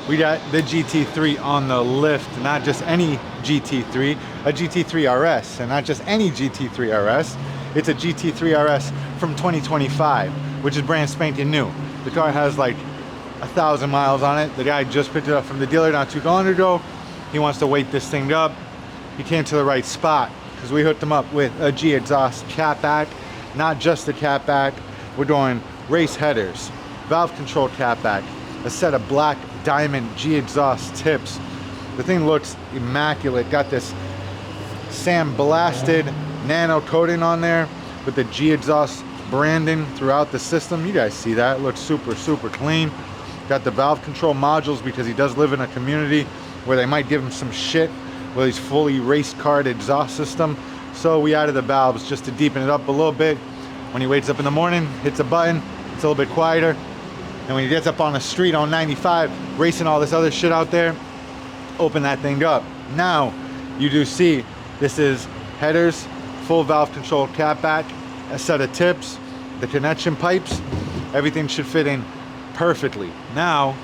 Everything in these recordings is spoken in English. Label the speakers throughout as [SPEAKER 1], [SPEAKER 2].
[SPEAKER 1] We got the GT3 on the lift, not just any GT3, a GT3RS, and not just any GT3RS. It's a GT3RS from 2025, which is brand spanking new. The car has like 1,000 miles on it. The guy just picked it up from the dealer not too long ago. He wants to weight this thing up. He came to the right spot because we hooked him up with a G exhaust catback, not just the catback. We're doing race headers, valve control catback, a set of black diamond G exhaust tips. The thing looks immaculate. Got this sandblasted nano coating on there with the G exhaust branding throughout the system. You guys see that? It looks super, super clean. Got the valve control modules because he does live in a community where they might give him some shit with his fully race card exhaust system. So we added the valves just to deepen it up a little bit. When he wakes up in the morning, hits a button, it's a little bit quieter. And when he gets up on the street on 95, racing all this other shit out there, open that thing up. Now, you do see this is headers, full valve control catback, a set of tips, the connection pipes, everything should fit in perfectly. Now,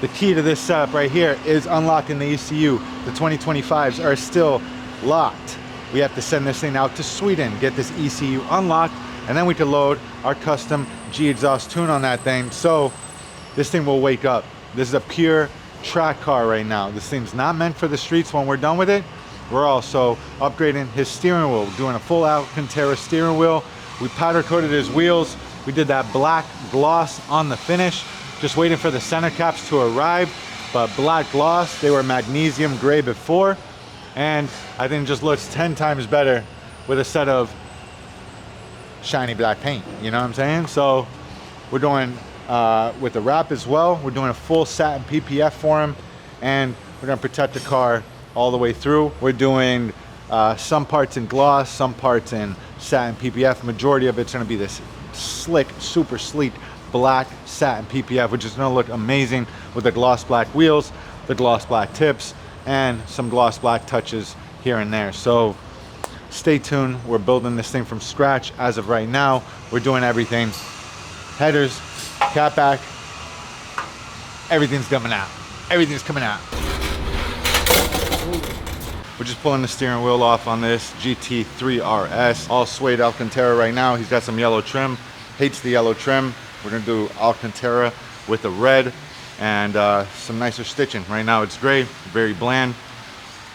[SPEAKER 1] the key to this setup right here is unlocking the ECU. The 2025s are still locked. We have to send this thing out to Sweden, get this ECU unlocked, and then we can load our custom G exhaust tune on that thing. So this thing will wake up. This is a pure track car right now. This thing's not meant for the streets when we're done with it. We're also upgrading his steering wheel, doing a full Alcantara steering wheel. We powder coated his wheels. We did that black gloss on the finish, just waiting for the center caps to arrive. But black gloss, they were magnesium gray before, and I think it just looks 10 times better with a set of shiny black paint, you know what I'm saying? So we're doing with the wrap as well, we're doing a full satin PPF for him, and we're gonna protect the car all the way through. We're doing some parts in gloss, some parts in satin PPF. Majority of it's gonna be this slick, super sleek black satin PPF, which is gonna look amazing with the gloss black wheels, the gloss black tips, and some gloss black touches here and there. So stay tuned. We're building this thing from scratch as of right now. We're doing everything. Headers, catback, everything's coming out. Everything's coming out. We're just pulling the steering wheel off on this GT3RS. All suede Alcantara right now. He's got some yellow trim. Hates the yellow trim. We're gonna do Alcantara with the red and some nicer stitching. Right now it's gray, very bland.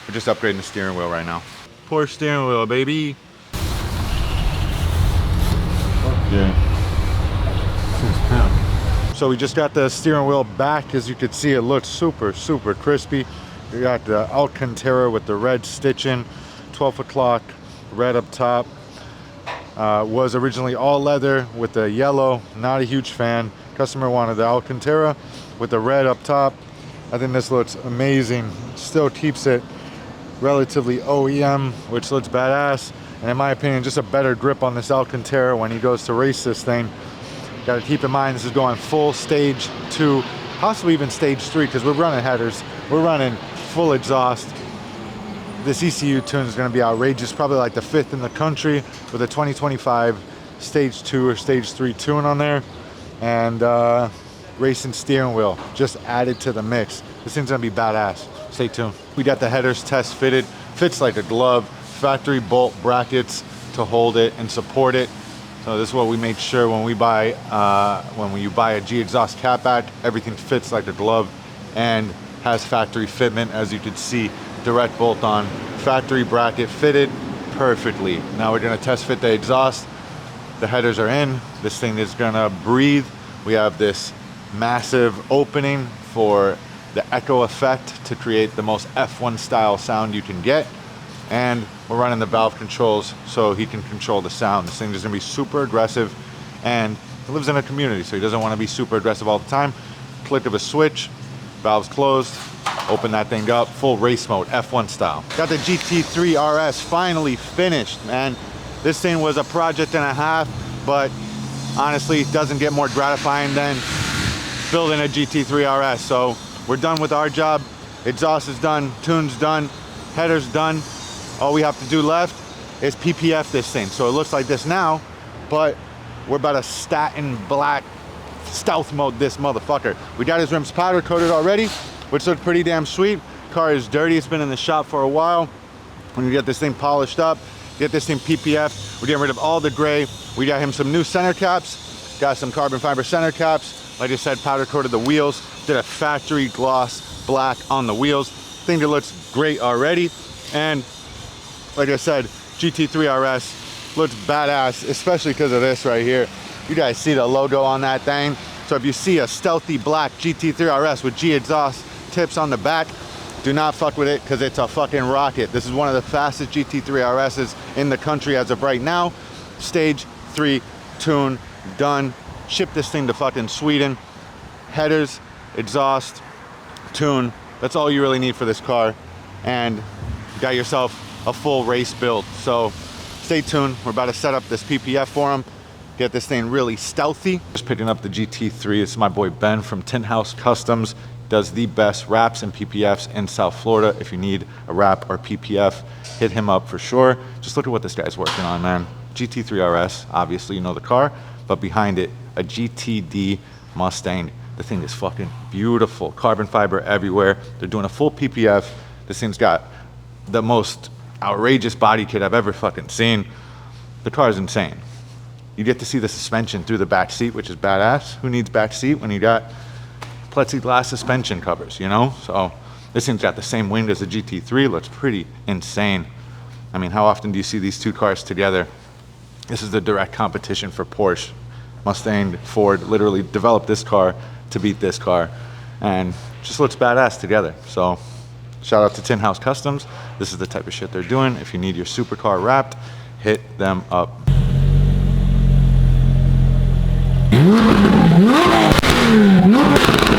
[SPEAKER 1] We're just upgrading the steering wheel right now. Porsche steering wheel, baby. Yeah. So we just got the steering wheel back. As you can see, it looks super, super crispy. We got the Alcantara with the red stitching, 12 o'clock, red up top. Was originally all leather with the yellow. Not a huge fan. Customer wanted the Alcantara with the red up top. I think this looks amazing. Still keeps it relatively OEM, which looks badass, and in my opinion just a better grip on this Alcantara when he goes to race this thing. Got to keep in mind this is going full stage 2, possibly even stage 3, because we're running headers, we're running full exhaust. This ECU tune is going to be outrageous, probably like the 5th in the country with a 2025 stage 2 or stage 3 tune on there, and racing steering wheel just added to the mix. This thing's going to be badass. Stay tuned. We got the headers test fitted, fits like a glove, factory bolt brackets to hold it and support it. So this is what we made sure when we buy, when you buy a G exhaust catback, everything fits like a glove and has factory fitment. As you can see, direct bolt on, factory bracket fitted perfectly. Now we're gonna test fit the exhaust. The headers are in. This thing is gonna breathe. We have this massive opening for the echo effect to create the most F1 style sound you can get, and we're running the valve controls so he can control the sound. This thing is gonna be super aggressive, and he lives in a community, so he doesn't want to be super aggressive all the time. Click of a switch, valves closed, open that thing up, full race mode, F1 style. Got the GT3RS finally finished, man. This thing was a project and a half, but honestly, it doesn't get more gratifying than building a GT3RS. So we're done with our job. Exhaust is done, tune's done, header's done. All we have to do left is PPF this thing. So it looks like this now, but we're about a satin black stealth mode this motherfucker. We got his rims powder coated already, which look pretty damn sweet. Car is dirty, it's been in the shop for a while. When you get this thing polished up, get this thing PPF, we're getting rid of all the gray. We got him some new center caps, got some carbon fiber center caps. Like I said, powder coated the wheels, did a factory gloss black on the wheels. Think it looks great already. And like I said, GT3RS looks badass, especially because of this right here. You guys see the logo on that thing. So if you see a stealthy black GT3RS with G exhaust tips on the back, do not fuck with it, because it's a fucking rocket. This is one of the fastest GT3RSs in the country as of right now. Stage 3 tune, done. Ship this thing to fucking Sweden. Headers, exhaust, tune. That's all you really need for this car. And you got yourself a full race build. So stay tuned. We're about to set up this PPF for him. Get this thing really stealthy. Just picking up the GT3. This is my boy Ben from Tin House Customs. Does the best wraps and PPFs in South Florida. If you need a wrap or PPF, hit him up for sure. Just look at what this guy's working on, man. GT3RS, obviously you know the car, but behind it, a GTD Mustang. The thing is fucking beautiful. Carbon fiber everywhere. They're doing a full PPF. This thing's got the most outrageous body kit I've ever fucking seen. The car is insane. You get to see the suspension through the back seat, which is badass. Who needs back seat when you got plexiglass suspension covers, you know? So this thing's got the same wing as the GT3. Looks pretty insane. I mean, how often do you see these two cars together? This is the direct competition for Porsche. Mustang, Ford literally developed this car to beat this car, and just looks badass together. So shout out to Tin House Customs. This is the type of shit they're doing. If you need your supercar wrapped, hit them up.
[SPEAKER 2] No.